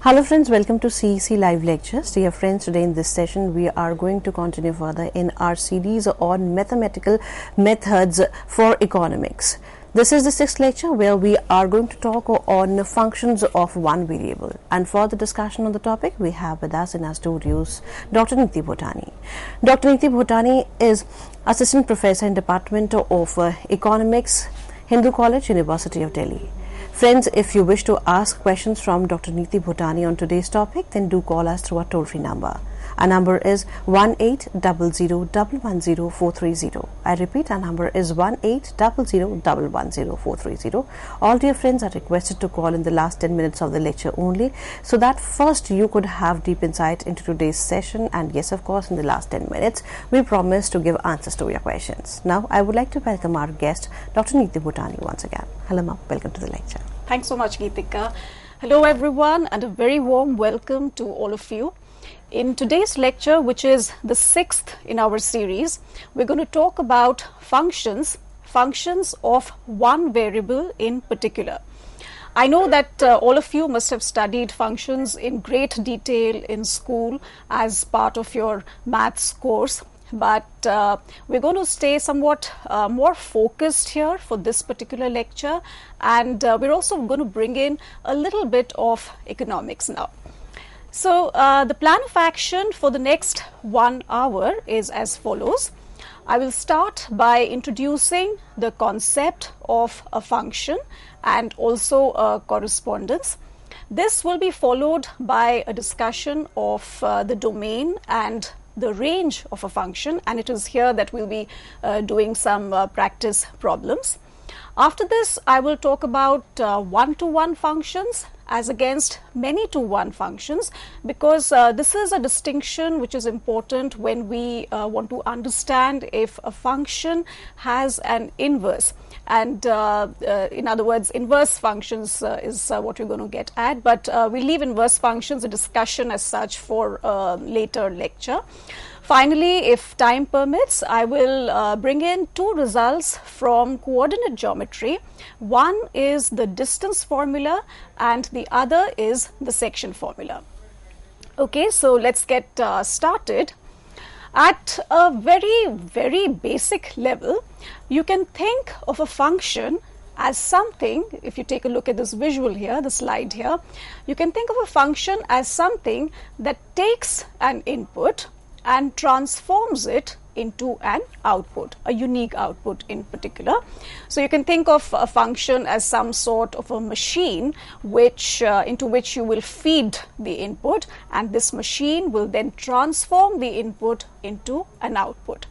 Hello friends, welcome to CEC Live Lectures. Dear friends, today in this session we are going to continue further in our series on mathematical methods for economics. This is the sixth lecture where we are going to talk on functions of one variable. And for the discussion on the topic, we have with us in our studios Dr. Niti Bhotani. Dr. Niti Bhotani is Assistant Professor in Department of Economics, Hindu College, University of Delhi. Friends, if you wish to ask questions from Dr. Niti Bhotani on today's topic, then do call us through our toll-free number. Our number is 1800110430. I repeat, our number is 1800110430. All dear friends are requested to call in the last 10 minutes of the lecture only, so that first you could have deep insight into today's session, and yes, of course, in the last 10 minutes, we promise to give answers to your questions. Now, I would like to welcome our guest, Dr. Niti Bhotani, once again. Hello, ma'am. Welcome to the lecture. Thanks so much, Geetika. Hello, everyone, and a very warm welcome to all of you. In today's lecture, which is the sixth in our series, we're going to talk about functions of one variable in particular. I know that all of you must have studied functions in great detail in school as part of your maths course, but we're going to stay somewhat more focused here for this particular lecture, and we're also going to bring in a little bit of economics now. So the plan of action for the next 1 hour is as follows. I will start by introducing the concept of a function and also a correspondence. This will be followed by a discussion of the domain and the range of a function, and it is here that we'll be doing some practice problems. After this, I will talk about one-to-one functions as against many-to-one functions, because this is a distinction which is important when we want to understand if a function has an inverse. And in other words, inverse functions is what we're going to get at, but we leave inverse functions a discussion as such for a later lecture. Finally, if time permits, I will bring in two results from coordinate geometry. One is the distance formula and the other is the section formula. Okay, so let's get started. At a very, very basic level, you can think of a function as something, if you take a look at this visual here, the slide here, you can think of a function as something that takes an input and transforms it into an output, a unique output in particular. So you can think of a function as some sort of a machine which into which you will feed the input, and this machine will then transform the input into an output.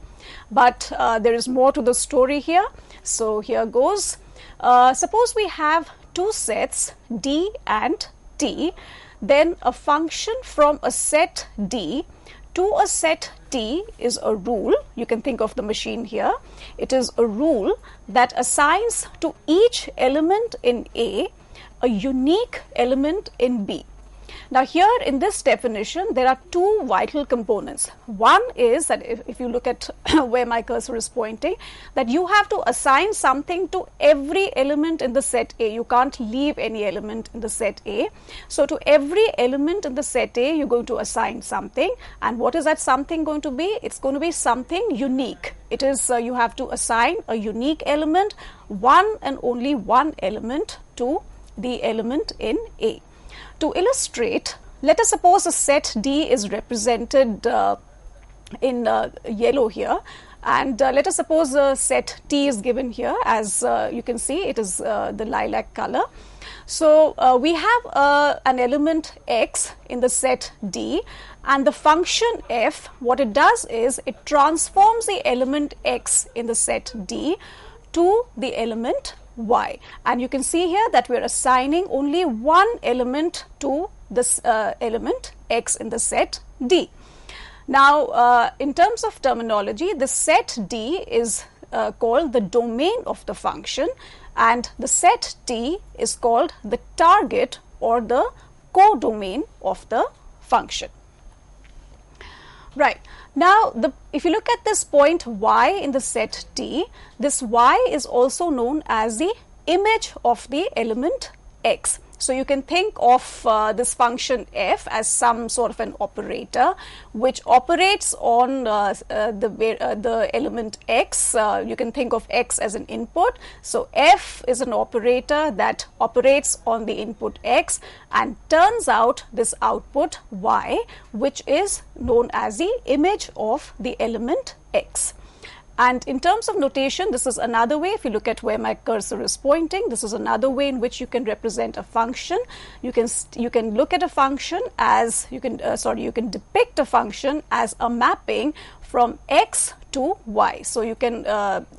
But there is more to the story here. So here goes. Suppose we have two sets D and T, then a function from a set D to a set T is a rule. You can think of the machine here. It is a rule that assigns to each element in A a unique element in B. Now here in this definition, there are two vital components. One is that if you look at where my cursor is pointing, that you have to assign something to every element in the set A. You can't leave any element in the set A. So to every element in the set A, you're going to assign something. And what is that something going to be? It's going to be something unique. It is you have to assign a unique element, one and only one element to the element in A. To illustrate, let us suppose a set D is represented in yellow here, and let us suppose a set T is given here. As you can see, it is the lilac color. So we have an element X in the set D, and the function f, what it does is it transforms the element X in the set D to the element Y, and you can see here that we are assigning only one element to this element X in the set D. Now in terms of terminology, the set D is called the domain of the function, and the set T is called the target or the codomain of the function. Right. Now, if you look at this point y in the set T, this y is also known as the image of the element x. So you can think of this function f as some sort of an operator which operates on the element x. You can think of x as an input. So f is an operator that operates on the input x and turns out this output y, which is known as the image of the element x. And in terms of notation, this is another way. If you look at where my cursor is pointing, this is another way in which you can represent a function. You can look at a function as you can depict a function as a mapping from x to y. So you can,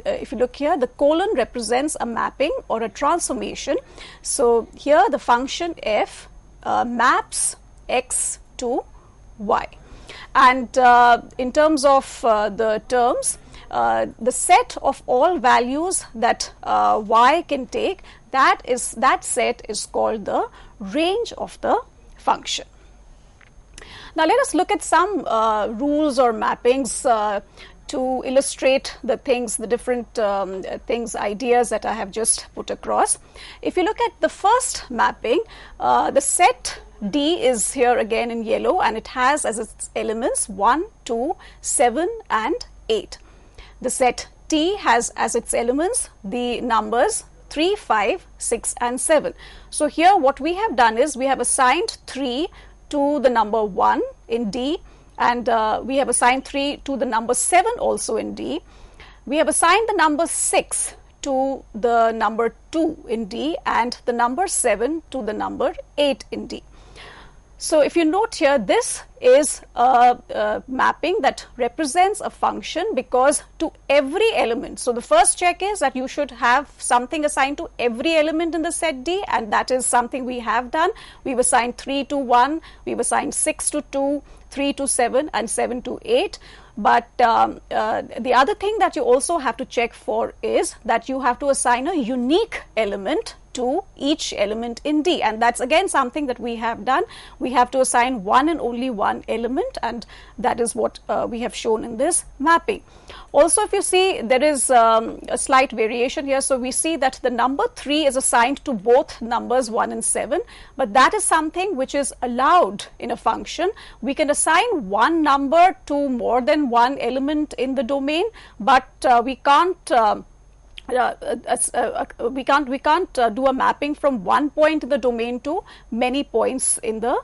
if you look here, the colon represents a mapping or a transformation. So here the function f maps x to y. And in terms of the terms, the set of all values that y can take, that set is called the range of the function. Now let us look at some rules or mappings to illustrate the things, the different ideas that I have just put across. If you look at the first mapping, the set D is here again in yellow, and it has as its elements 1, 2, 7 and 8. The set T has as its elements the numbers 3, 5, 6 and 7. So here what we have done is we have assigned 3 to the number 1 in D, and we have assigned 3 to the number 7 also in D. We have assigned the number 6 to the number 2 in D and the number 7 to the number 8 in D. So if you note here, this is a mapping that represents a function because to every element. So the first check is that you should have something assigned to every element in the set D, and that is something we have done. We've assigned 3 to 1, we've assigned 6 to 2, 3 to 7 and 7 to 8. But the other thing that you also have to check for is that you have to assign a unique element to each element in D, and that's again something that we have done. We have to assign one and only one element, and that is what we have shown in this mapping. Also, if you see, there is a slight variation here. So we see that the number 3 is assigned to both numbers 1 and 7, but that is something which is allowed in a function. We can assign one number to more than one element in the domain, but we can't do a mapping from one point in the domain to many points in the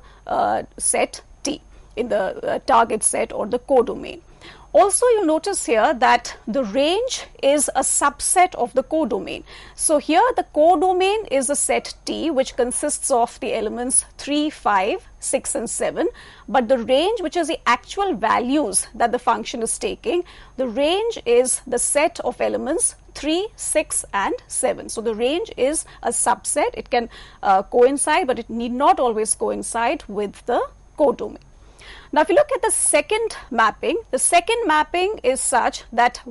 set T, in the target set or the codomain. Also, you notice here that the range is a subset of the codomain. So here the codomain is a set T which consists of the elements 3, 5, 6 and 7, but the range, which is the actual values that the function is taking, the range is the set of elements 3, 6 and 7. So the range is a subset. It can coincide, but it need not always coincide with the codomain. Now, if you look at the second mapping is such that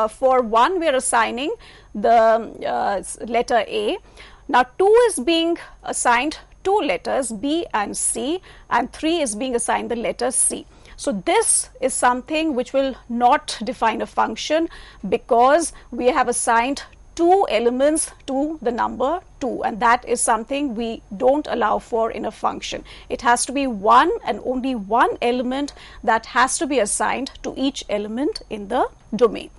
for 1 we are assigning the letter A. Now 2 is being assigned 2 letters B and C, and 3 is being assigned the letter C. So this is something which will not define a function because we have assigned 2 elements to the number 2, and that is something we don't allow for in a function. It has to be one and only one element that has to be assigned to each element in the domain.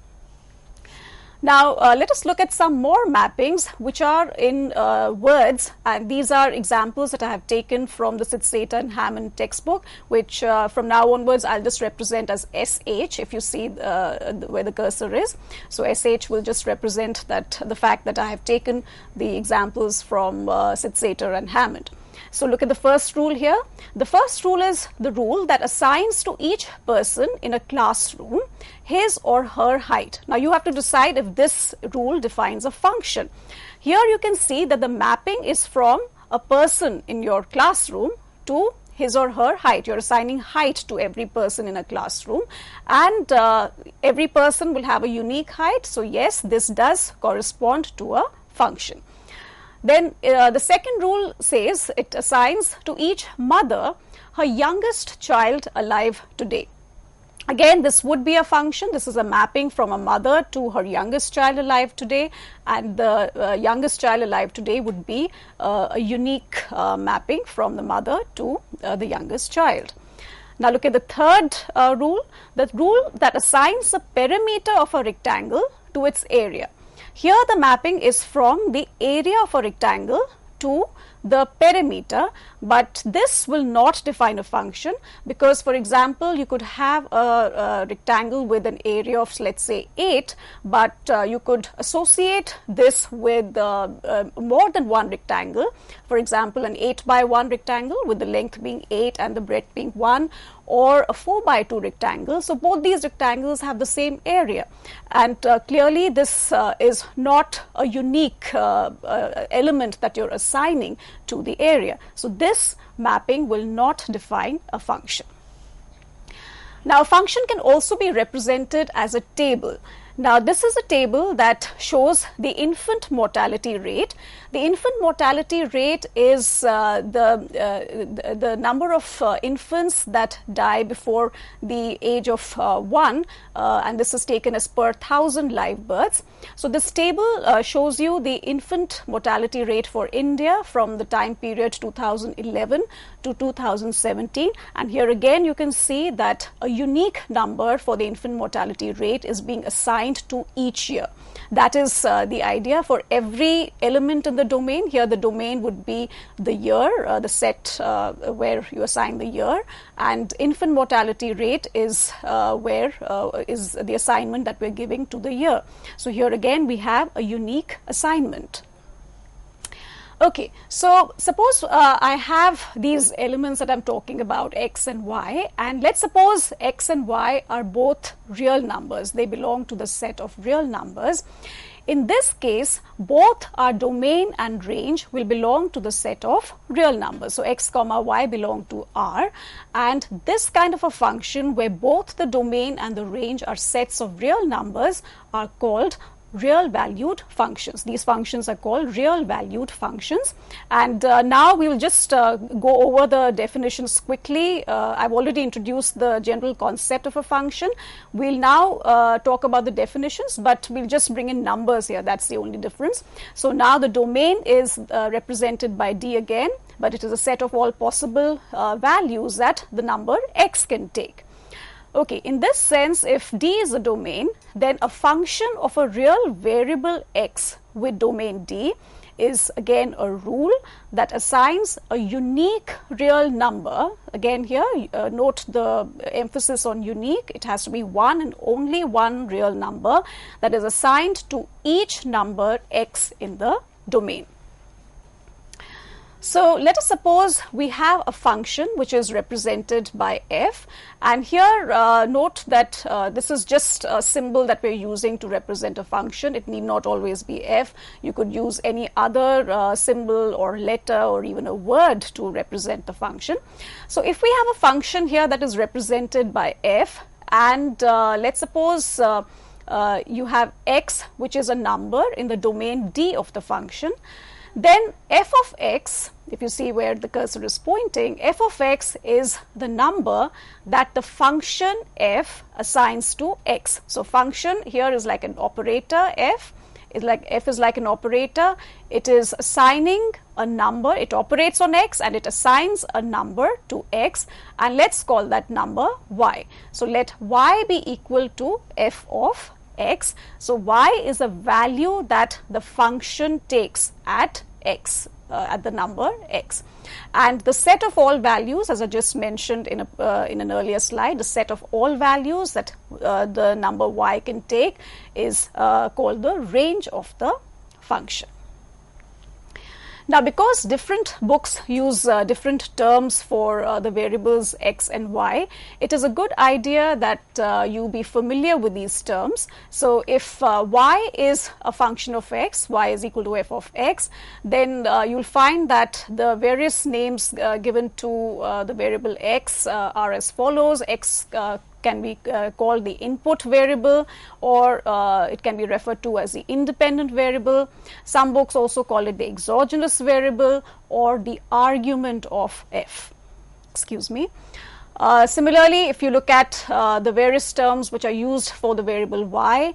Now let us look at some more mappings which are in words, and these are examples that I have taken from the Sitzeta and Hammond textbook, which from now onwards I'll just represent as SH if you see where the cursor is. So SH will just represent that the fact that I have taken the examples from Sitzeta and Hammond. So look at the first rule here. The first rule is the rule that assigns to each person in a classroom his or her height. Now you have to decide if this rule defines a function. Here you can see that the mapping is from a person in your classroom to his or her height. You're assigning height to every person in a classroom, and every person will have a unique height. So yes, this does correspond to a function. Then the second rule says it assigns to each mother her youngest child alive today. Again, this would be a function. This is a mapping from a mother to her youngest child alive today, and the youngest child alive today would be a unique mapping from the mother to the youngest child. Now look at the third rule, the rule that assigns the perimeter of a rectangle to its area. Here the mapping is from the area of a rectangle to the perimeter, but this will not define a function, because for example you could have a rectangle with an area of, let's say, 8, but you could associate this with more than one rectangle. For example, an 8 by 1 rectangle with the length being 8 and the breadth being 1, or a 4 by 2 rectangle. So both these rectangles have the same area, and clearly this is not a unique element that you're assigning to the area. So this mapping will not define a function. Now a function can also be represented as a table. Now this is a table that shows the infant mortality rate. The infant mortality rate is the number of infants that die before the age of 1, and this is taken as per 1,000 live births. So this table shows you the infant mortality rate for India from the time period 2011 to 2017, and here again you can see that a unique number for the infant mortality rate is being assigned to each year. That is the idea for every element in the domain. Here the domain would be the year, the set where you assign the year, and infant mortality rate is where is the assignment that we're giving to the year. So here again we have a unique assignment. Okay, so suppose I have these elements that I'm talking about, x and y, and let's suppose x and y are both real numbers. They belong to the set of real numbers. In this case, both our domain and range will belong to the set of real numbers. So x comma y belong to R, and this kind of a function where both the domain and the range are sets of real numbers are called real valued functions. These functions are called real valued functions, and now we will just go over the definitions quickly. I've already introduced the general concept of a function. We'll now talk about the definitions, but we'll just bring in numbers here. That's the only difference. So now the domain is represented by D again, but it is a set of all possible values that the number x can take. Okay, in this sense, if D is a domain, then a function of a real variable x with domain D is again a rule that assigns a unique real number. Again here, note the emphasis on unique. It has to be one and only one real number that is assigned to each number x in the domain. So let us suppose we have a function which is represented by f, and here note that this is just a symbol that we're using to represent a function. It need not always be f. You could use any other symbol or letter or even a word to represent the function. So if we have a function here that is represented by f, and let's suppose you have x, which is a number in the domain D of the function, then f of x, if you see where the cursor is pointing, f of x is the number that the function f assigns to x. So function here is like an operator. F is like an operator. It is assigning a number. It operates on x and it assigns a number to x, and let's call that number y. So let y be equal to f of x. So y is a value that the function takes at x, at the number x, and the set of all values, as I just mentioned in an earlier slide, the set of all values that the number y can take is called the range of the function. Now, because different books use different terms for the variables x and y, it is a good idea that you be familiar with these terms. So if y is a function of x, y is equal to f of x, then you'll find that the various names given to the variable x are as follows. X can be called the input variable, or it can be referred to as the independent variable. Some books also call it the exogenous variable or the argument of f. Excuse me. Similarly, if you look at the various terms which are used for the variable y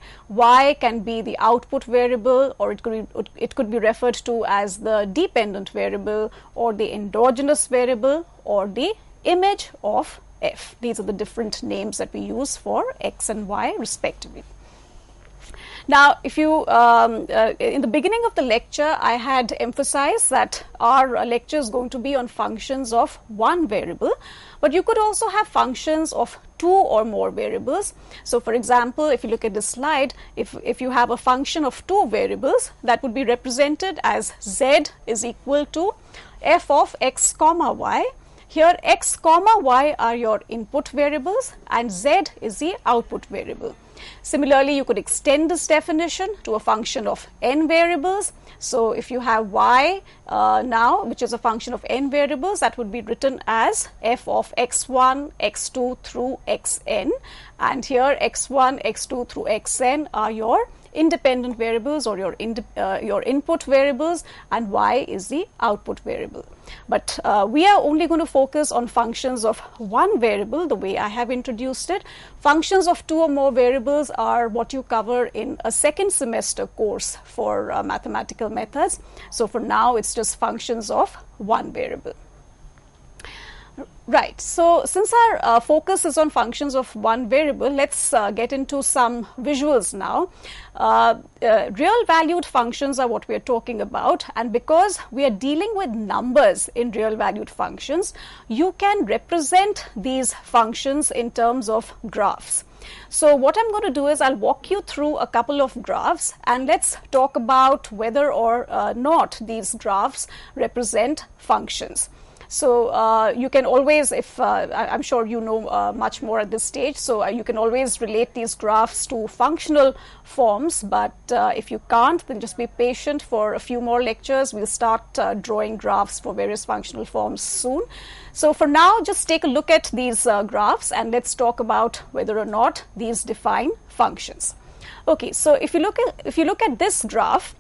can be the output variable, or it could be referred to as the dependent variable, or the endogenous variable, or the image of f. These are the different names that we use for x and y respectively. Now, if you, in the beginning of the lecture, I had emphasized that our lecture is going to be on functions of one variable, but you could also have functions of two or more variables. So, for example, if you look at this slide, if you have a function of two variables, that would be represented as z is equal to f of x comma y. Here x comma y are your input variables and z is the output variable. Similarly, you could extend this definition to a function of n variables. So, if you have y now, which is a function of n variables, that would be written as f of x1, x2 through xn, and here x1, x2 through xn are your independent variables, or your input variables, and y is the output variable. But we are only going to focus on functions of one variable the way I have introduced it. Functions of two or more variables are what you cover in a second semester course for mathematical methods. So for now it's just functions of one variable. Right. So since our focus is on functions of one variable, let's get into some visuals now. Real valued functions are what we are talking about, and because we are dealing with numbers in real valued functions, you can represent these functions in terms of graphs. So what I'm going to do is I'll walk you through a couple of graphs, and let's talk about whether or not these graphs represent functions. So you can always, if I'm sure you know much more at this stage, so you can always relate these graphs to functional forms, but if you can't, then just be patient for a few more lectures. We'll start drawing graphs for various functional forms soon. So for now, just take a look at these graphs and let's talk about whether or not these define functions. Okay, so if you look at this graph,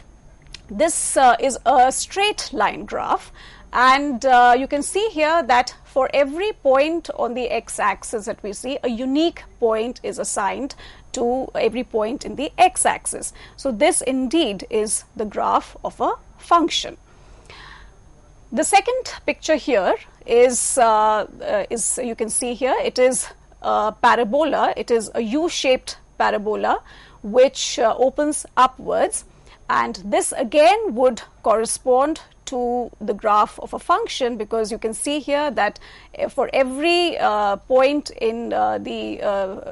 this is a straight line graph. And you can see here that for every point on the x-axis that we see, a unique point is assigned to every point in the x-axis. So this indeed is the graph of a function. The second picture here is you can see here, it is a parabola. It is a U-shaped parabola which opens upwards, and this again would correspond to the graph of a function, because you can see here that for every point in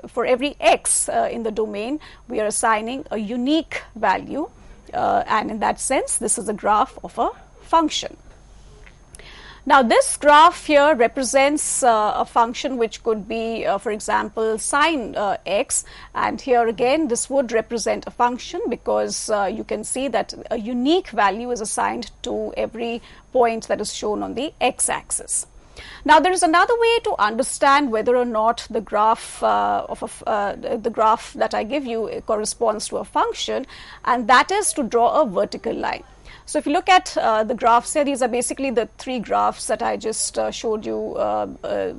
for every x in the domain, we are assigning a unique value, and in that sense this is a graph of a function. Now this graph here represents a function which could be, for example, sine x, and here again this would represent a function because you can see that a unique value is assigned to every point that is shown on the x-axis. Now there is another way to understand whether or not the graph the graph that I give you corresponds to a function, and that is to draw a vertical line. So if you look at the graphs here, these are basically the three graphs that I just showed you a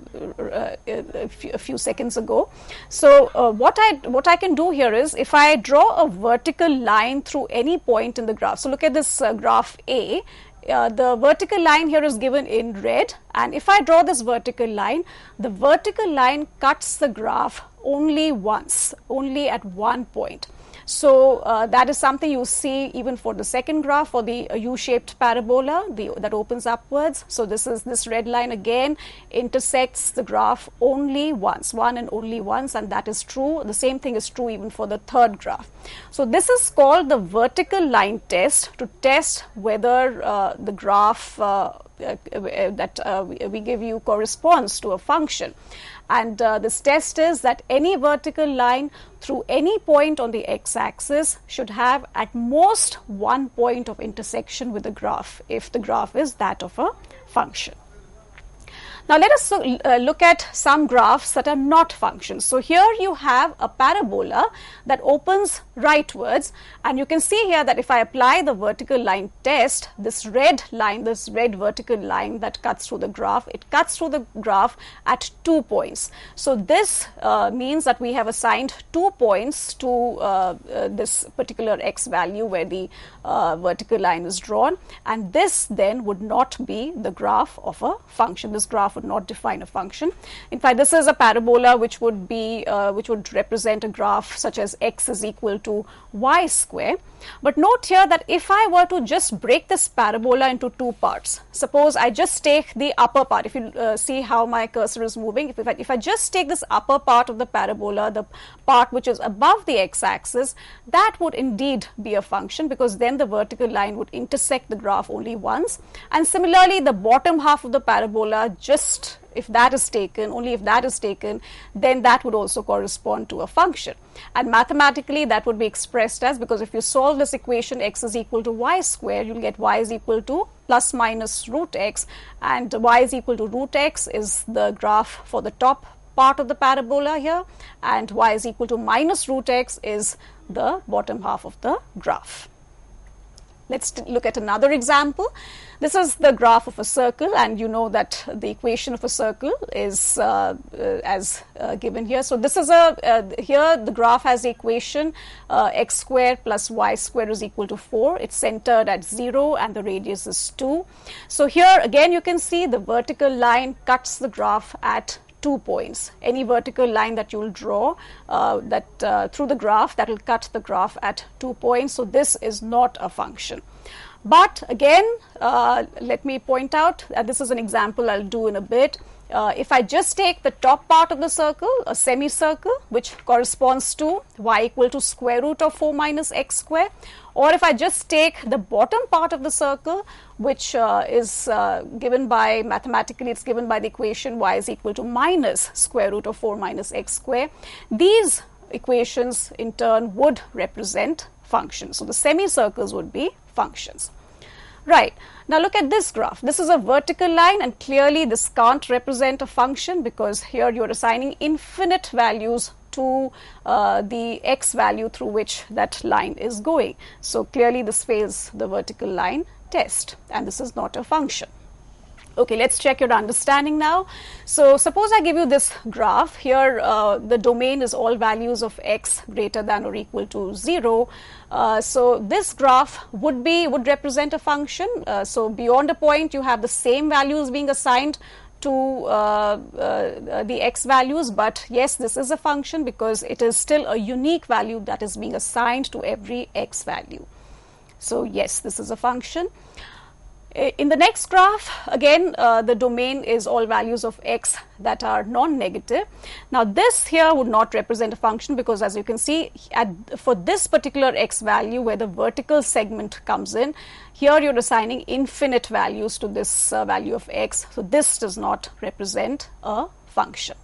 few seconds ago. So what I can do here is, if I draw a vertical line through any point in the graph. So look at this graph A. The vertical line here is given in red, and if I draw this vertical line, the vertical line cuts the graph only once, only at one point. So that is something you see even for the second graph, for the U-shaped parabola that opens upwards. So this red line again intersects the graph only once, one and only once, and that is true. The same thing is true even for the third graph. So this is called the vertical line test, to test whether the graph that we give you corresponds to a function. And this test is that any vertical line through any point on the x-axis should have at most one point of intersection with the graph, if the graph is that of a function. Now let us look at some graphs that are not functions. So here you have a parabola that opens rightwards, and you can see here that if I apply the vertical line test, this red line, this red vertical line that cuts through the graph, it cuts through the graph at 2 points. So this means that we have assigned 2 points to this particular x value where the vertical line is drawn, and this then would not be the graph of a function. This graph would not define a function. In fact, this is a parabola which would be which would represent a graph such as x is equal to y square. But note here that if I were to just break this parabola into 2 parts, suppose I just take the upper part. If you see how my cursor is moving, if I just take this upper part of the parabola, the part which is above the x-axis, that would indeed be a function, because then the vertical line would intersect the graph only once. And similarly, the bottom half of the parabola, just if that is taken, only if that is taken, then that would also correspond to a function. And mathematically that would be expressed as, because if you solve this equation x is equal to y square, you'll get y is equal to plus minus root x, and y is equal to root x is the graph for the top part of the parabola here, and y is equal to minus root x is the bottom half of the graph. Let's look at another example. This is the graph of a circle, and you know that the equation of a circle is as given here. So this is here the graph has the equation x square plus y square is equal to 4. It's centered at 0 and the radius is 2. So here again you can see the vertical line cuts the graph at 2 points. Any vertical line that you will draw through the graph, that will cut the graph at 2 points. So this is not a function. But again, let me point out that this is an example I'll do in a bit. If I just take the top part of the circle, a semicircle, which corresponds to y equal to square root of 4 minus x square, or if I just take the bottom part of the circle, which is given by, mathematically it's given by the equation y is equal to minus square root of 4 minus x square, these equations in turn would represent functions. So the semicircles would be functions. Right. Now look at this graph. This is a vertical line, and clearly this can't represent a function, because here you're assigning infinite values to the x value through which that line is going. So clearly this fails the vertical line test, and this is not a function. Okay, let's check your understanding now. So suppose I give you this graph. Here the domain is all values of x greater than or equal to 0. So this graph would represent a function. So beyond a point you have the same values being assigned to the x values, but yes, this is a function because it is still a unique value that is being assigned to every x value. So yes, this is a function. In the next graph, again, the domain is all values of x that are non-negative. Now this here would not represent a function, because as you can see, for this particular x value where the vertical segment comes in, here you're assigning infinite values to this value of x. So this does not represent a function.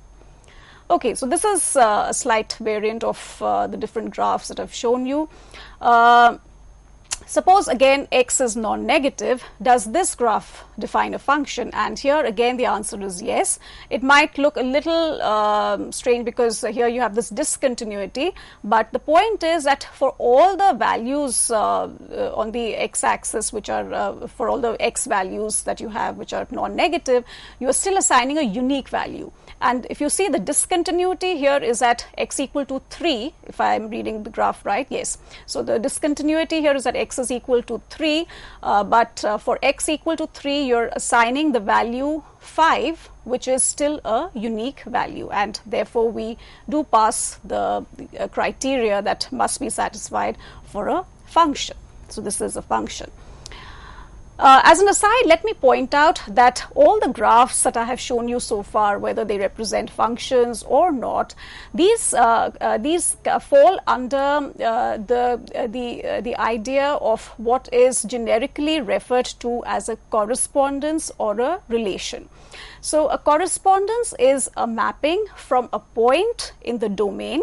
Okay, so this is a slight variant of the different graphs that I've shown you. Suppose again x is non-negative, does this graph define a function? And here again the answer is yes. It might look a little strange because here you have this discontinuity, but the point is that for all the values on the x-axis, which are for all the x values that you have which are non-negative, you are still assigning a unique value. And if you see, the discontinuity here is at x equal to 3, if I am reading the graph right, yes. So the discontinuity here is at x is equal to 3, but for x equal to 3, you're assigning the value 5, which is still a unique value, and therefore we do pass the criteria that must be satisfied for a function. So this is a function. As an aside, let me point out that all the graphs that I have shown you so far, whether they represent functions or not, these fall under the idea of what is generically referred to as a correspondence or a relation. So a correspondence is a mapping from a point in the domain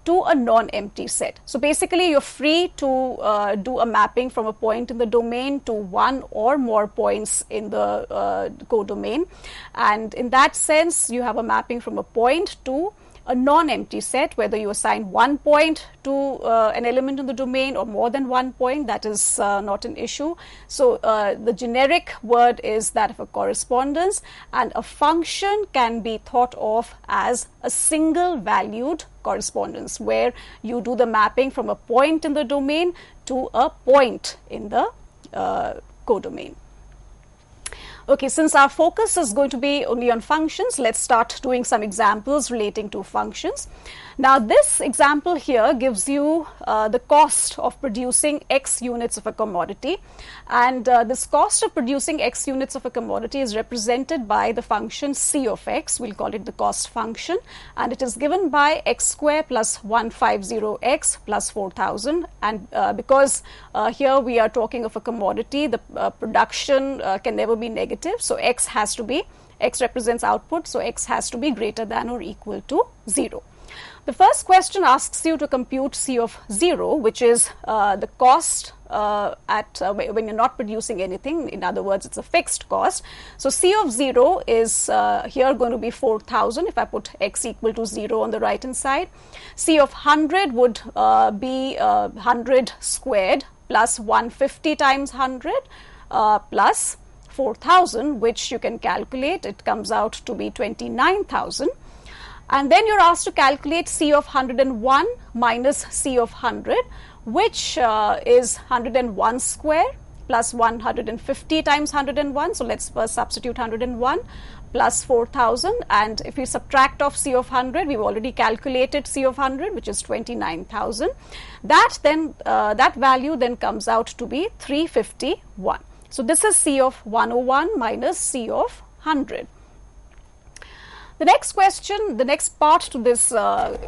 to a non-empty set. So basically you're free to do a mapping from a point in the domain to one or more points in the codomain, and in that sense you have a mapping from a point to a non-empty set. Whether you assign 1 point to an element in the domain or more than 1 point, that is not an issue. So the generic word is that of a correspondence, and a function can be thought of as a single valued correspondence where you do the mapping from a point in the domain to a point in the codomain. Okay, since our focus is going to be only on functions, let's start doing some examples relating to functions. Now, this example here gives you the cost of producing X units of a commodity, and this cost of producing X units of a commodity is represented by the function C of X. We'll call it the cost function, and it is given by X square plus 150X plus 4000. And because here we are talking of a commodity, the production can never be negative, so X represents output, so X has to be greater than or equal to 0. The first question asks you to compute C of 0, which is the cost when you're not producing anything. In other words, it's a fixed cost. So C of 0 is here going to be 4000 if I put X equal to 0 on the right hand side. C of 100 would be 100 squared plus 150 times 100 plus 4000, which you can calculate. It comes out to be 29,000. And then you're asked to calculate C of 101 minus C of 100, which is 101 square plus 150 times 101. So let's first substitute 101 plus 4000. And if we subtract off C of 100, we've already calculated C of 100, which is 29,000. That value then comes out to be 351. So this is C of 101 minus C of 100. The next question, the next part to this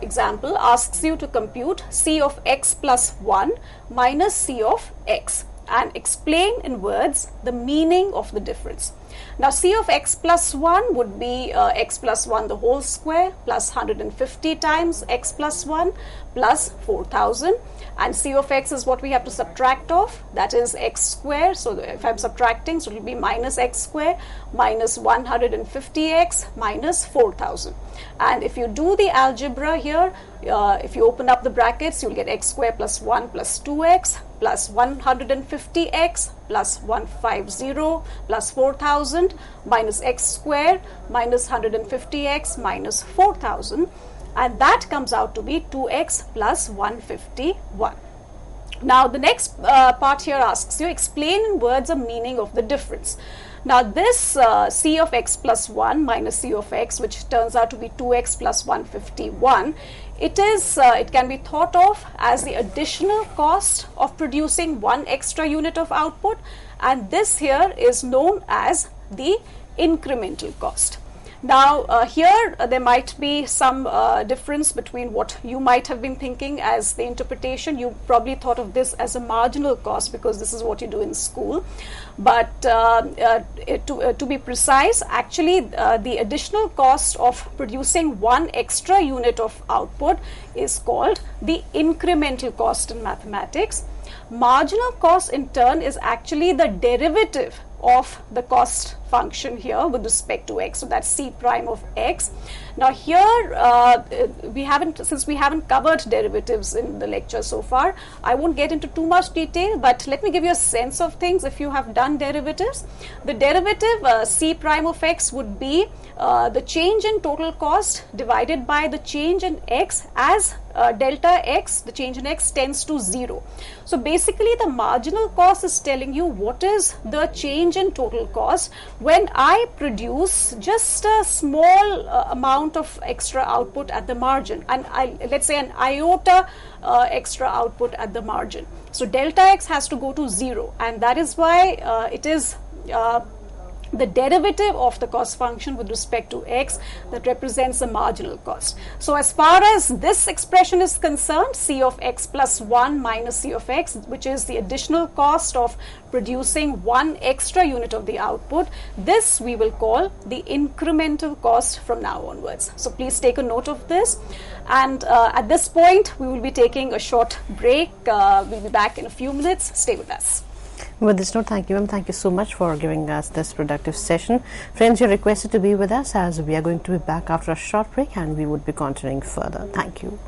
example asks you to compute C of X plus 1 minus C of X and explain in words the meaning of the difference. Now, C of X plus 1 would be X plus 1 the whole square plus 150 times X plus 1 plus 4000, and C of X is what we have to subtract off, that is X square. So if I'm subtracting, so it will be minus X square minus 150X minus 4000. And if you do the algebra here, if you open up the brackets, you'll get X square plus 1 plus 2X plus 150X plus 150 plus 4000 minus X square minus 150X minus 4000, and that comes out to be 2X plus 151. Now the next part here asks you explain in words the meaning of the difference. Now this C of X plus 1 minus C of X, which turns out to be 2X plus 151, it can be thought of as the additional cost of producing one extra unit of output, and this here is known as the incremental cost. Now here there might be some difference between what you might have been thinking as the interpretation. You probably thought of this as a marginal cost because this is what you do in school, but to be precise, actually the additional cost of producing one extra unit of output is called the incremental cost in mathematics. Marginal cost in turn is actually the derivative of the cost function here with respect to X, so that's C prime of X. Now here since we haven't covered derivatives in the lecture so far, I won't get into too much detail, but let me give you a sense of things. If you have done derivatives, the derivative C prime of X would be the change in total cost divided by the change in X as delta X, the change in X tends to 0. So basically the marginal cost is telling you what is the change in total cost when I produce just a small amount of extra output at the margin, and let's say an iota extra output at the margin. So delta X has to go to 0, and that is why it is the derivative of the cost function with respect to x that represents the marginal cost. So as far as this expression is concerned, C of x plus 1 minus C of x, which is the additional cost of producing one extra unit of the output, this we will call the incremental cost from now onwards. So please take a note of this. And at this point, we will be taking a short break. We'll be back in a few minutes. Stay with us. With this note, thank you, ma'am. Thank you so much for giving us this productive session. Friends, you're requested to be with us as we are going to be back after a short break and we would be continuing further. Thank you.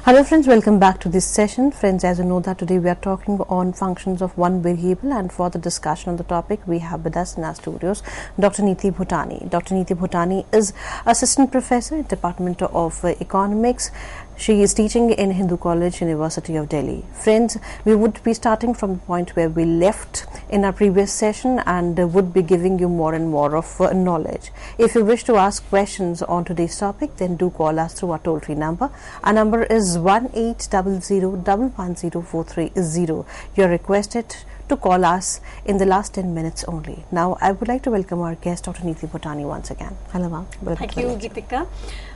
Hello friends, welcome back to this session. Friends, as you know that today we are talking on functions of one variable, and for the discussion on the topic we have with us in our studios Dr. Neeti Bhutani. Dr. Neeti Bhutani is Assistant Professor in Department of Economics. She is teaching in Hindu College, University of Delhi. Friends, we would be starting from the point where we left in our previous session and would be giving you more and more of knowledge. If you wish to ask questions on today's topic, then do call us through our toll-free number. Our number is 1800110430. You're requested to call us in the last 10 minutes only. Now, I would like to welcome our guest, Dr. Neeti Bhutani, once again. Hello, ma'am. Thank you, Geetika.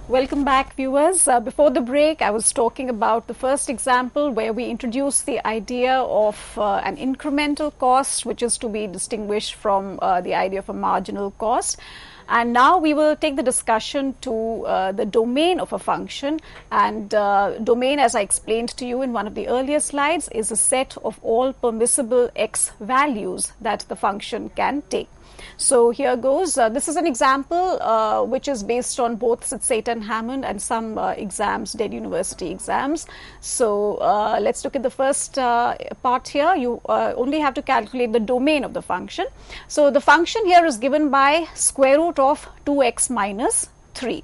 Welcome back, viewers. Before the break, I was talking about the first example where we introduced the idea of an incremental cost, which is to be distinguished from the idea of a marginal cost. And now we will take the discussion to the domain of a function. And domain, as I explained to you in one of the earlier slides, is a set of all permissible x values that the function can take. So here goes. This is an example which is based on both Sate and Hammond and some exams, Delhi University exams. So let's look at the first part here. You only have to calculate the domain of the function. So the function here is given by square root of 2x minus 3.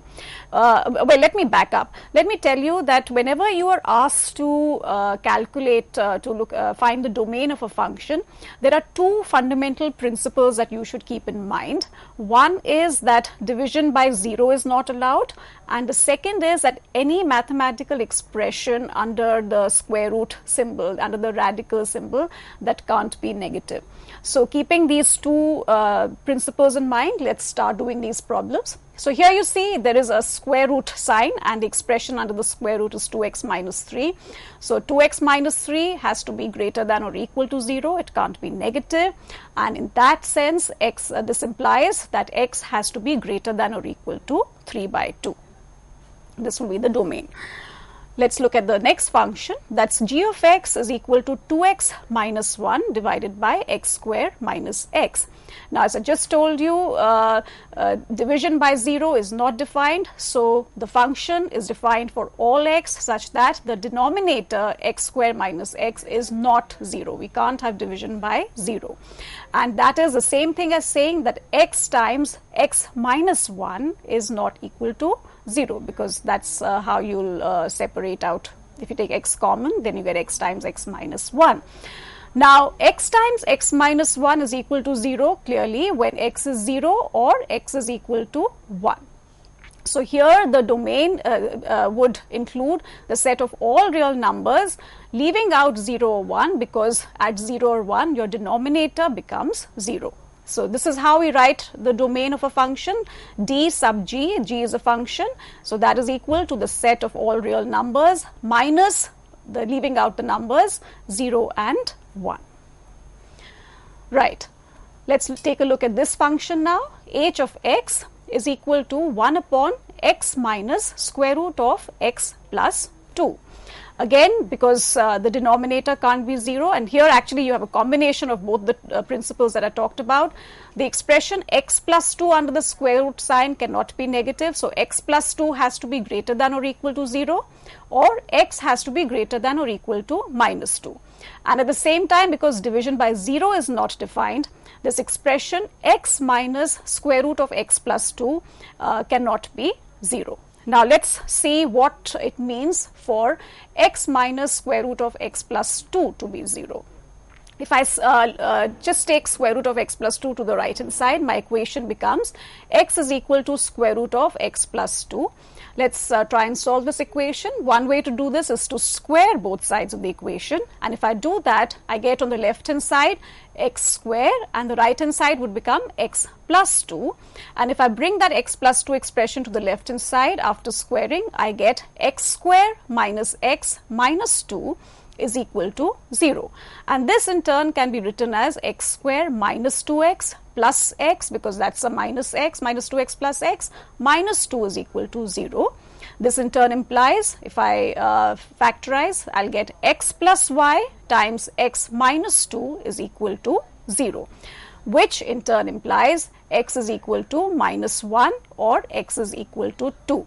Well, let me back up. Let me tell you that whenever you are asked to calculate, find the domain of a function, there are two fundamental principles that you should keep in mind. One is that division by 0 is not allowed, and the second is that any mathematical expression under the square root symbol, under the radical symbol, that can't be negative. So keeping these two principles in mind, let's start doing these problems. So here you see there is a square root sign and the expression under the square root is 2x minus 3. So 2x minus 3 has to be greater than or equal to 0. It can't be negative, and in that sense this implies that x has to be greater than or equal to 3 by 2. This will be the domain. Let's look at the next function. That's g of x is equal to 2x minus 1 divided by x square minus x. Now, as I just told you, division by 0 is not defined. So the function is defined for all x such that the denominator x square minus x is not 0. We can't have division by 0. And that is the same thing as saying that x times x minus 1 is not equal to 0, because that's how you'll separate out. If you take x common, then you get x times x minus 1. Now, x times x minus 1 is equal to 0 clearly when x is 0 or x is equal to 1. So here the domain would include the set of all real numbers, leaving out 0 or 1, because at 0 or 1 your denominator becomes 0. So this is how we write the domain of a function. D sub g, g is a function, so that is equal to the set of all real numbers minus the leaving out the numbers 0 and 1. Right. Let's take a look at this function now. H of x is equal to 1 upon x minus square root of x plus 2. Again, because the denominator can't be 0, and here actually you have a combination of both the principles that I talked about. The expression x plus 2 under the square root sign cannot be negative, so x plus 2 has to be greater than or equal to 0, or x has to be greater than or equal to minus 2. And at the same time, because division by 0 is not defined, this expression x minus square root of x plus 2 cannot be 0. Now let's see what it means for x minus square root of x plus 2 to be 0. If I just take square root of x plus 2 to the right hand side, my equation becomes x is equal to square root of x plus 2. Let's try and solve this equation. One way to do this is to square both sides of the equation, and if I do that, I get on the left hand side x square and the right hand side would become x plus 2, and if I bring that x plus 2 expression to the left hand side after squaring, I get x square minus x minus 2 is equal to 0, and this in turn can be written as x square minus 2x plus x, because that's a minus x, minus 2x plus x, minus 2 is equal to 0. This in turn implies, if I factorize, I'll get x plus y times x minus 2 is equal to 0, which in turn implies x is equal to minus 1 or x is equal to 2.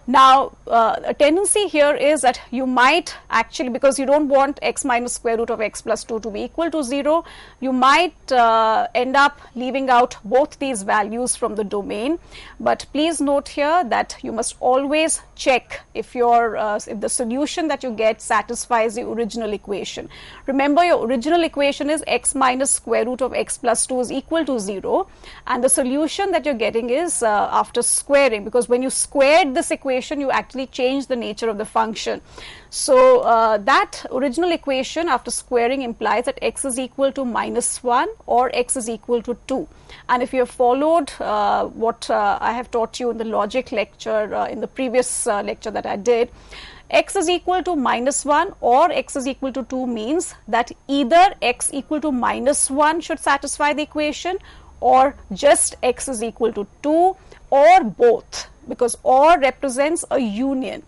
Now, a tendency here is that you might actually, because you don't want x minus square root of x plus 2 to be equal to 0, you might end up leaving out both these values from the domain. But please note here that you must always check if if the solution that you get satisfies the original equation. Remember, your original equation is x minus square root of x plus 2 is equal to 0, and the solution that you're getting is after squaring, because when you squared this equation, you actually change the nature of the function. So that original equation after squaring implies that x is equal to minus 1 or x is equal to 2. And if you have followed what I have taught you in the logic lecture, in the previous lecture that I did, x is equal to minus 1 or x is equal to 2 means that either x equal to minus 1 should satisfy the equation, or just x is equal to 2, or both, because or represents a union.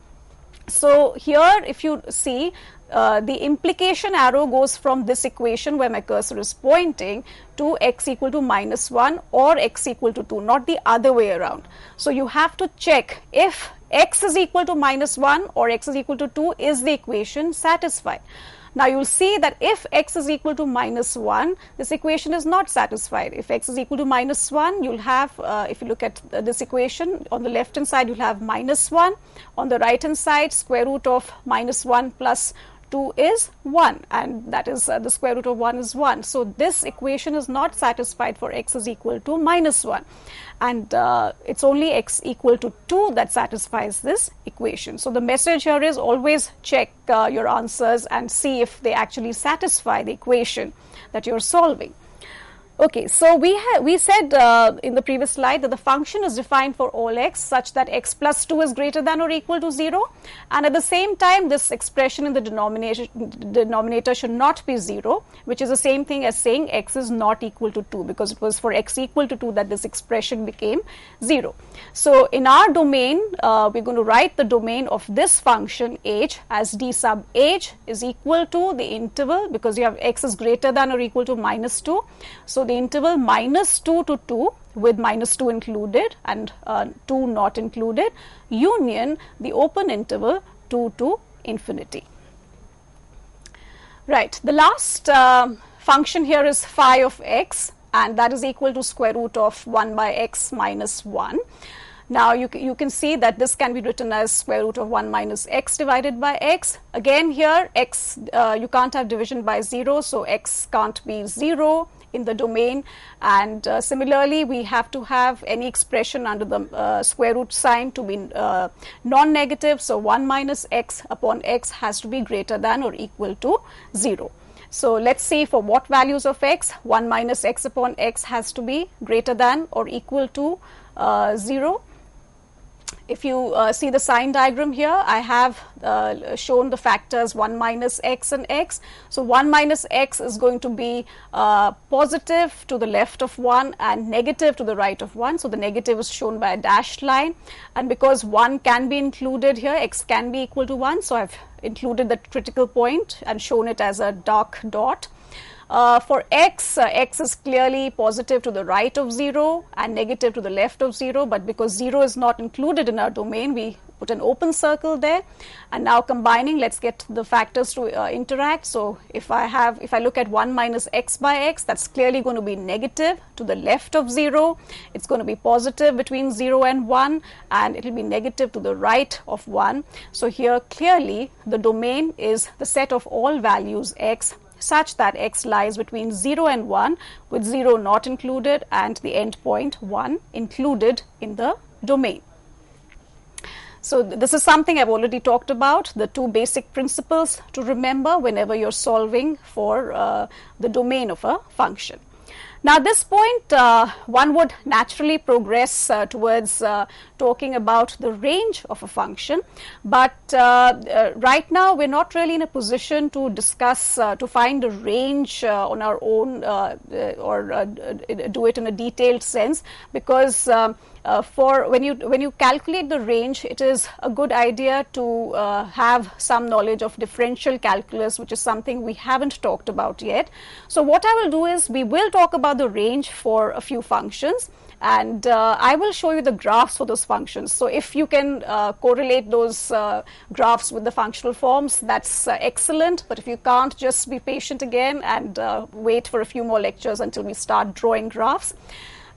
So here if you see, the implication arrow goes from this equation where my cursor is pointing to x equal to minus 1 or x equal to 2, not the other way around. So you have to check if x is equal to minus 1 or x is equal to 2, is the equation satisfied. Now you will see that if x is equal to minus 1, this equation is not satisfied. If x is equal to minus 1, you will have, if you look at this equation, on the left hand side you will have minus 1, on the right hand side square root of minus 1 plus 2 is 1, and that is the square root of 1 is 1. So this equation is not satisfied for x is equal to minus 1, and it's only x equal to 2 that satisfies this equation. So the message here is always check your answers and see if they actually satisfy the equation that you're solving. Okay, so we said in the previous slide that the function is defined for all x such that x plus 2 is greater than or equal to 0, and at the same time this expression in the denominator should not be 0, which is the same thing as saying x is not equal to 2, because it was for x equal to 2 that this expression became 0. So in our domain, we're going to write the domain of this function h as d sub h is equal to the interval, because you have x is greater than or equal to minus 2. So the interval minus 2 to 2 with minus 2 included and 2 not included, union the open interval 2 to infinity. Right, the last function here is phi of x, and that is equal to square root of 1 by x minus 1. Now you can see that this can be written as square root of 1 minus x divided by x. Again here x, you can't have division by 0, so x can't be 0 in the domain, and similarly we have to have any expression under the square root sign to be non-negative, so 1 minus x upon x has to be greater than or equal to 0. So let's see for what values of x 1 minus x upon x has to be greater than or equal to 0. If you see the sign diagram here, I have shown the factors 1 minus x and x. So 1 minus x is going to be positive to the left of 1 and negative to the right of 1. So the negative is shown by a dashed line, and because 1 can be included here, x can be equal to 1. So I've included the critical point and shown it as a dark dot. For x, x is clearly positive to the right of 0 and negative to the left of 0, but because 0 is not included in our domain, we put an open circle there. And now combining, let's get the factors to interact. So if I look at 1 minus x by x, that's clearly going to be negative to the left of 0. It's going to be positive between 0 and 1, and it will be negative to the right of 1. So here clearly the domain is the set of all values x such that x lies between 0 and 1, with 0 not included and the endpoint 1 included in the domain. So this is something I've already talked about, the two basic principles to remember whenever you're solving for the domain of a function. Now at this point, one would naturally progress towards talking about the range of a function, but right now we're not really in a position to discuss, to find a range on our own or do it in a detailed sense, because for when you calculate the range, it is a good idea to have some knowledge of differential calculus, which is something we haven't talked about yet. So what I will do is we will talk about the range for a few functions, and I will show you the graphs for those functions. So if you can correlate those graphs with the functional forms, that's excellent, but if you can't, just be patient again and wait for a few more lectures until we start drawing graphs.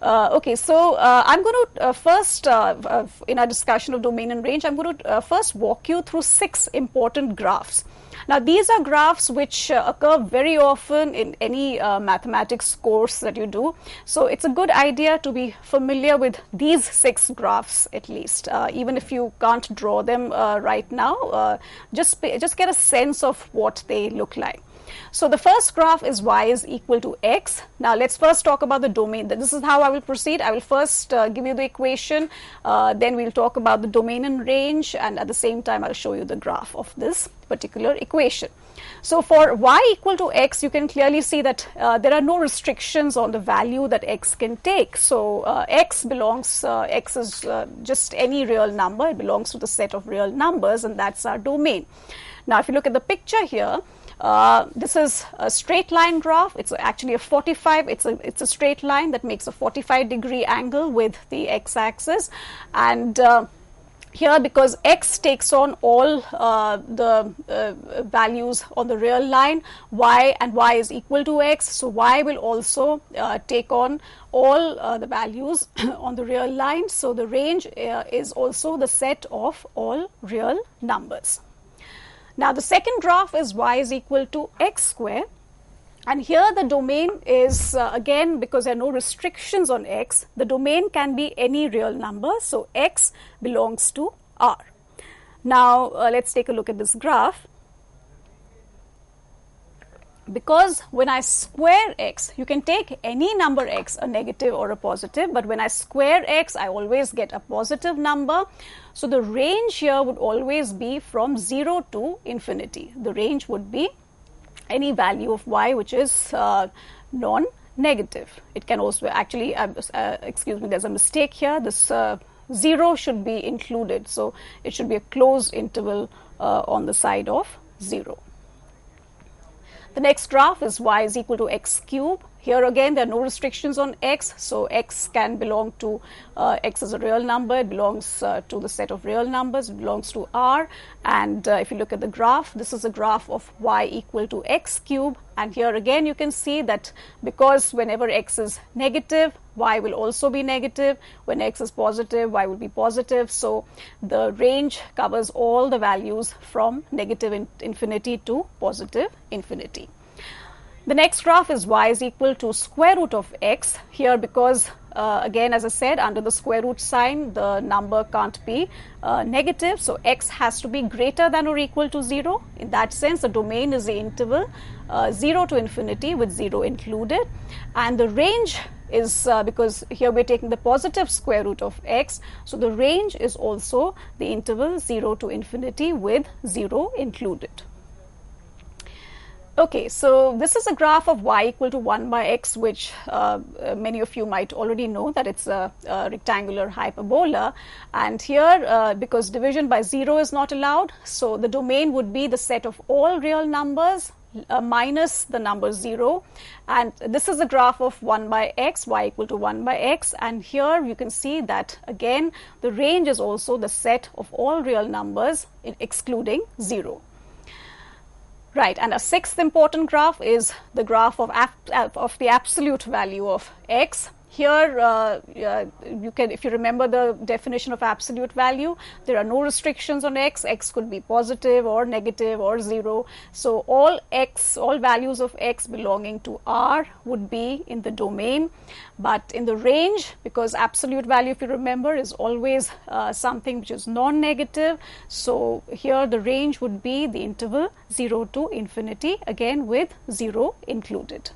Okay, so I'm going to first, in our discussion of domain and range, I'm going to first walk you through 6 important graphs. Now, these are graphs which occur very often in any mathematics course that you do. So it's a good idea to be familiar with these 6 graphs at least, even if you can't draw them right now. Just get a sense of what they look like. So the first graph is y is equal to x. Now let's first talk about the domain. This is how I will proceed. I will first give you the equation, then we'll talk about the domain and range, and at the same time I'll show you the graph of this particular equation. So for y equal to x, you can clearly see that there are no restrictions on the value that x can take. So x is just any real number. It belongs to the set of real numbers, and that's our domain. Now if you look at the picture here, this is a straight line graph. It's actually a 45. It's a straight line that makes a 45-degree angle with the x-axis, and here, because x takes on all the values on the real line, y and y is equal to x, so y will also take on all the values on the real line. So the range is also the set of all real numbers. Now the second graph is y is equal to x square. And here the domain is, again, because there are no restrictions on x, the domain can be any real number. So x belongs to R. Now let's take a look at this graph. Because when I square x, you can take any number x, a negative or a positive, but when I square x, I always get a positive number. So the range here would always be from 0 to infinity. The range would be any value of y which is non-negative. It can also actually, excuse me, there's a mistake here. This 0 should be included. So it should be a closed interval on the side of 0. The next graph is y is equal to x cube. Here again there are no restrictions on x, so x can belong to, x is a real number, it belongs to the set of real numbers, it belongs to R. And if you look at the graph, this is a graph of y equal to x cube, and here again you can see that because whenever x is negative, y will also be negative, when x is positive, y will be positive, so the range covers all the values from negative infinity to positive infinity. The next graph is y is equal to square root of x. Here, because again, as I said, under the square root sign, the number can't be negative. So x has to be greater than or equal to 0. In that sense, the domain is the interval 0 to infinity with 0 included. And the range is, because here we're taking the positive square root of x, so the range is also the interval 0 to infinity with 0 included. Okay, so this is a graph of y equal to 1 by x, which many of you might already know that it's a rectangular hyperbola. And here, because division by 0 is not allowed, so the domain would be the set of all real numbers minus the number 0. And this is a graph of 1 by x, y equal to 1 by x. And here you can see that, again, the range is also the set of all real numbers excluding 0. Right, and a sixth important graph is the graph of the absolute value of x. Here, you can, if you remember the definition of absolute value, there are no restrictions on x. X could be positive or negative or 0. So all values of x belonging to R would be in the domain. But in the range, because absolute value, if you remember, is always something which is non-negative. So here the range would be the interval 0 to infinity, again with 0 included.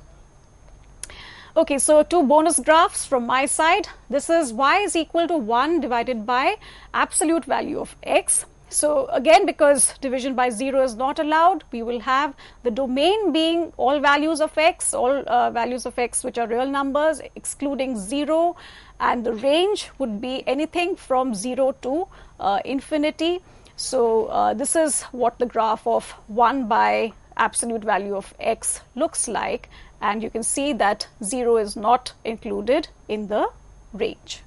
Okay, so two bonus graphs from my side. This is y is equal to 1 divided by absolute value of x. So again, because division by 0 is not allowed, we will have the domain being all values of x, which are real numbers, excluding 0, and the range would be anything from 0 to infinity. So this is what the graph of 1 by absolute value of x looks like. And you can see that 0 is not included in the range.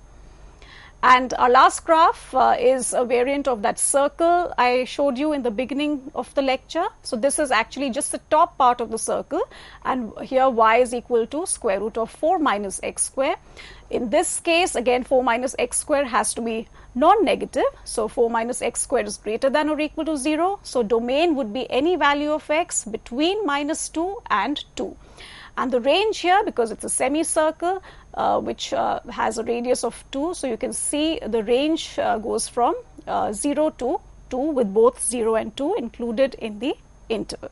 And our last graph is a variant of that circle I showed you in the beginning of the lecture. So this is actually just the top part of the circle, and here y is equal to square root of 4 minus x square. In this case, again, 4 minus x square has to be non-negative. So 4 minus x square is greater than or equal to 0. So domain would be any value of x between minus 2 and 2. And the range here, because it's a semicircle, which has a radius of 2, so you can see the range goes from 0 to 2 with both 0 and 2 included in the interval.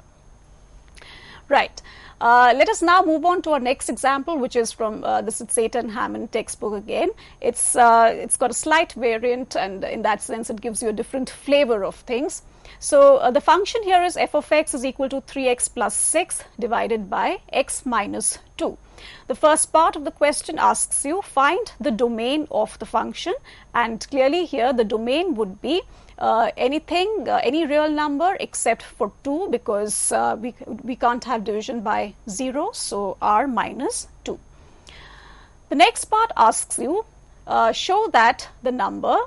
Right. Let us now move on to our next example, which is from the Satan-Hammond textbook again. It's got a slight variant, and in that sense it gives you a different flavor of things. So the function here is f of x is equal to 3x plus 6 divided by x minus 2. The first part of the question asks you find the domain of the function, and clearly here the domain would be any real number except for 2, because we can't have division by 0, so r minus 2. The next part asks you show that the number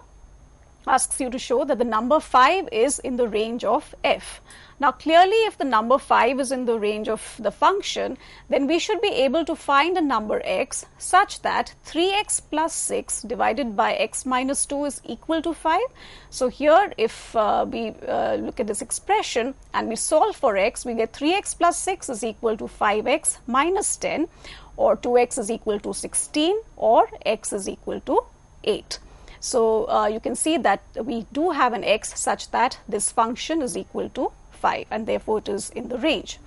asks you to show that the number 5 is in the range of f. Now clearly if the number 5 is in the range of the function, then we should be able to find a number x such that 3x plus 6 divided by x minus 2 is equal to 5. So here if we look at this expression and we solve for x, we get 3x plus 6 is equal to 5x minus 10, or 2x is equal to 16, or x is equal to 8. So you can see that we do have an x such that this function is equal to 5, and therefore it is in the range.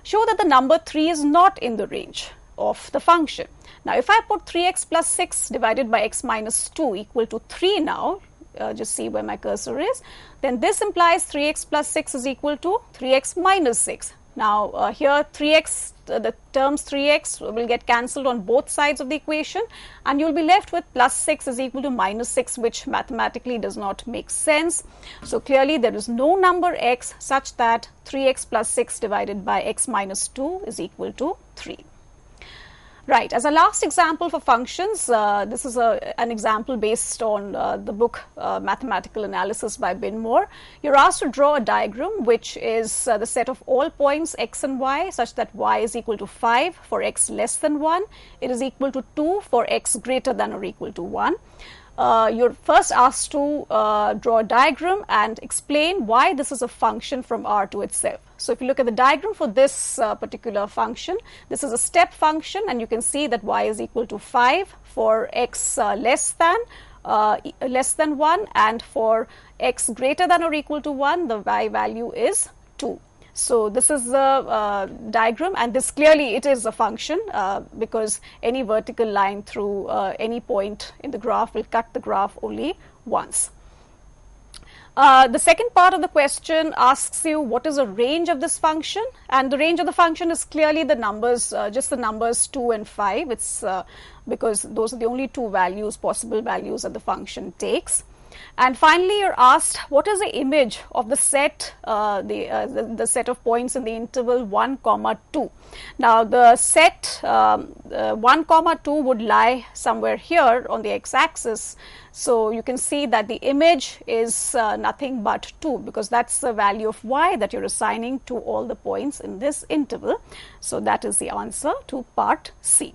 Show that the number 3 is not in the range of the function. Now if I put 3x plus 6 divided by x minus 2 equal to 3 now, just see where my cursor is, then this implies 3x plus 6 is equal to 3x minus 6. Now here 3x, the terms 3x will get cancelled on both sides of the equation, and you will be left with plus 6 is equal to minus 6, which mathematically does not make sense. So clearly there is no number x such that 3x plus 6 divided by x minus 2 is equal to 3. Right, as a last example for functions, this is an example based on the book Mathematical Analysis by Binmore. You're asked to draw a diagram which is the set of all points x and y such that y is equal to 5 for x less than 1, it is equal to 2 for x greater than or equal to 1. You're first asked to draw a diagram and explain why this is a function from R to itself. So if you look at the diagram for this particular function, this is a step function, and you can see that y is equal to 5 for x less than 1, and for x greater than or equal to 1, the y value is 2. So this is the diagram, and this clearly it is a function because any vertical line through any point in the graph will cut the graph only once. The second part of the question asks you what is the range of this function, and the range of the function is clearly the numbers, just the numbers 2 and 5. It's because those are the only two values, possible values that the function takes. And finally, you're asked what is the image of the set, the set of points in the interval 1, 2. Now, the set 1, 2 would lie somewhere here on the x-axis. So you can see that the image is nothing but 2, because that's the value of y that you're assigning to all the points in this interval. So that is the answer to part C.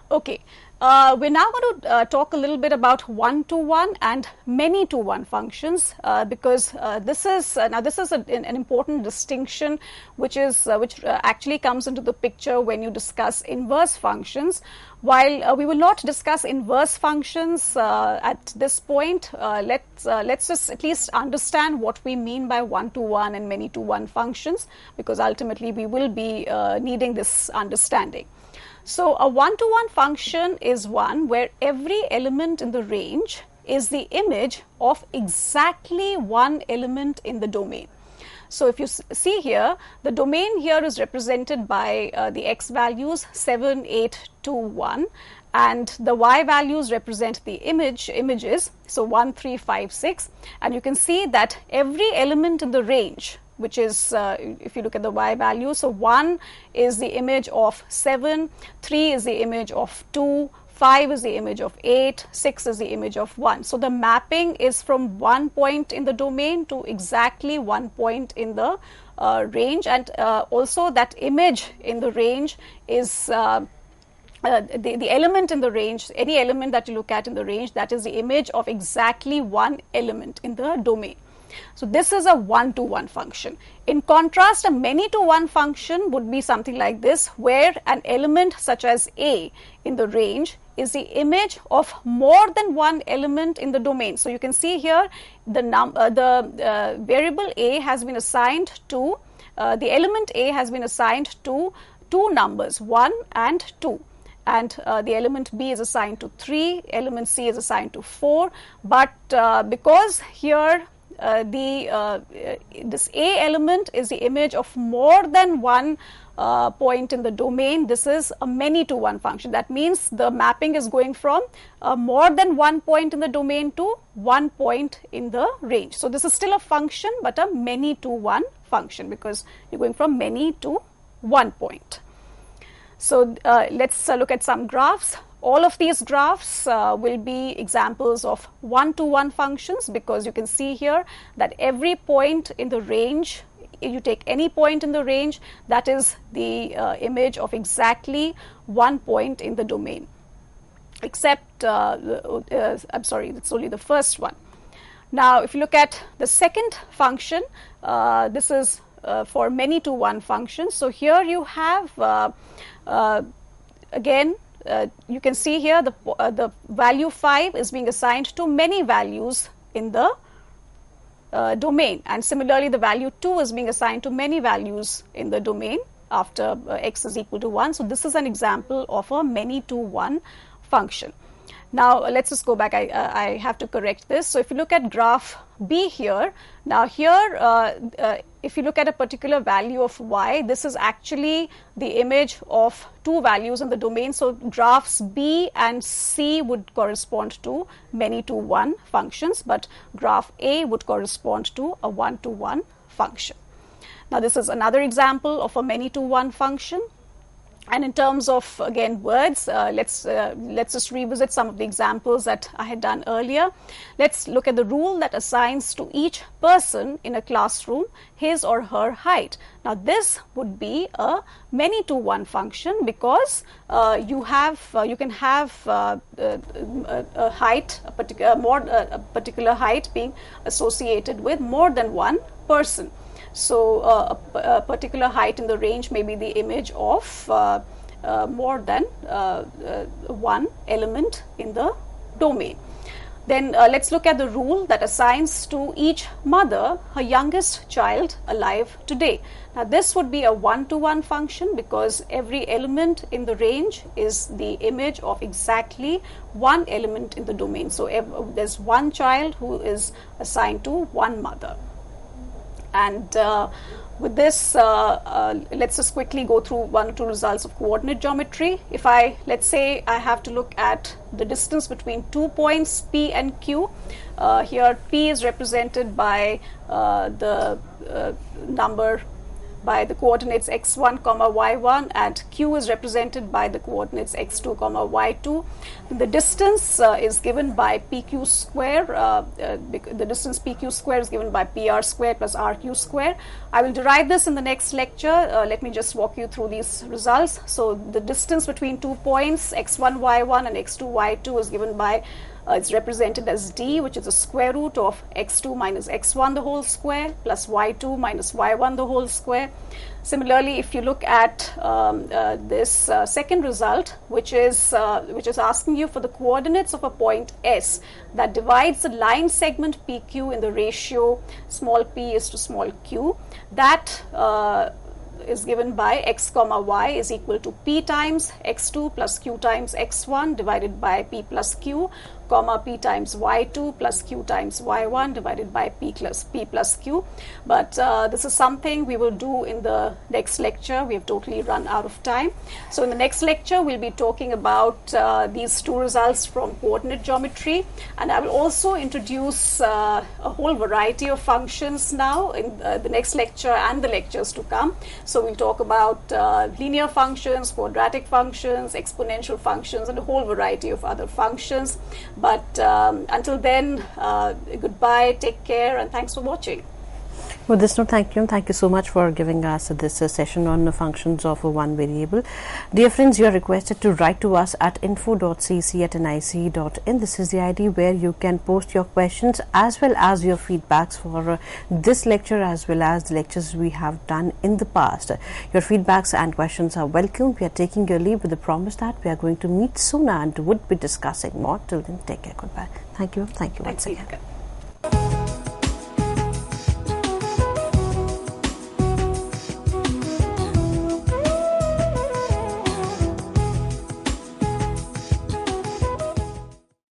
Okay. We're now going to talk a little bit about one-to-one and many-to-one functions because this is an important distinction which actually comes into the picture when you discuss inverse functions. While we will not discuss inverse functions at this point, let's just at least understand what we mean by one-to-one and many-to-one functions, because ultimately we will be needing this understanding. So a one-to-one function is one where every element in the range is the image of exactly one element in the domain. So if you see here, the domain here is represented by the x values 7, 8, 2, 1, and the y values represent the images, so 1, 3, 5, 6, and you can see that every element in the range, which is, if you look at the y value, so 1 is the image of 7, 3 is the image of 2, 5 is the image of 8, 6 is the image of 1. So the mapping is from one point in the domain to exactly one point in the range, and also that image in the range is the element in the range, any element that you look at in the range, that is the image of exactly one element in the domain. So this is a one-to-one function. In contrast, a many-to-one function would be something like this, where an element such as A in the range is the image of more than one element in the domain. So you can see here the variable A has been assigned to, the element A has been assigned to two numbers, 1 and 2. And the element B is assigned to 3, element C is assigned to 4. But because here this A element is the image of more than one point in the domain, this is a many-to-one function. That means the mapping is going from more than one point in the domain to one point in the range. So this is still a function, but a many-to-one function, because you're going from many to one point. So let's look at some graphs. All of these graphs will be examples of one-to-one functions, because you can see here that every point in the range, you take any point in the range, that is the image of exactly one point in the domain, except, I'm sorry, it's only the first one. Now, if you look at the second function, this is for many-to-one functions. So here you have, again, you can see here the value 5 is being assigned to many values in the domain, and similarly the value 2 is being assigned to many values in the domain after x is equal to 1. So this is an example of a many-to-one function. Now let's just go back. I have to correct this. So if you look at graph B here, now here if you look at a particular value of y, this is actually the image of two values in the domain. So graphs B and C would correspond to many-to-one functions, but graph A would correspond to a one-to-one function. Now this is another example of a many-to-one function. And in terms of, again, words, let's just revisit some of the examples that I had done earlier. Let's look at the rule that assigns to each person in a classroom his or her height. Now this would be a many-to-one function, because you can have a height, a particular height being associated with more than one person. So a particular height in the range may be the image of more than one element in the domain. Then let's look at the rule that assigns to each mother her youngest child alive today. Now this would be a one-to-one function, because every element in the range is the image of exactly one element in the domain. So there's one child who is assigned to one mother. And with this, let's just quickly go through one or two results of coordinate geometry. If let's say I have to look at the distance between 2 points P and Q. Here P is represented by the number, by the coordinates x1, y1, and Q is represented by the coordinates x2, y2. The distance is given by pq square. The distance pq square is given by pr square plus rq square. I will derive this in the next lecture. Let me just walk you through these results. So the distance between 2 points x1, y1 and x2, y2 is given by it's represented as d, which is the square root of x2 minus x1 the whole square plus y2 minus y1 the whole square. Similarly, if you look at this second result, which is asking you for the coordinates of a point S that divides the line segment PQ in the ratio small p is to small q, that is given by x comma y is equal to p times x2 plus q times x1 divided by p plus q, comma p times y2 plus q times y1 divided by p plus q. But this is something we will do in the next lecture. We have totally run out of time. So in the next lecture, we'll be talking about these two results from coordinate geometry, and I will also introduce a whole variety of functions now in the next lecture and the lectures to come. So we'll talk about linear functions, quadratic functions, exponential functions, and a whole variety of other functions. But until then, goodbye, take care, and thanks for watching. With this note, thank you so much for giving us this session on the functions of one variable. Dear friends, you are requested to write to us at info.cec@nic.in. This is the ID where you can post your questions as well as your feedbacks for this lecture as well as the lectures we have done in the past. Your feedbacks and questions are welcome. We are taking your leave with the promise that we are going to meet soon and would be discussing more. Till then, take care. Goodbye. Thank you once again.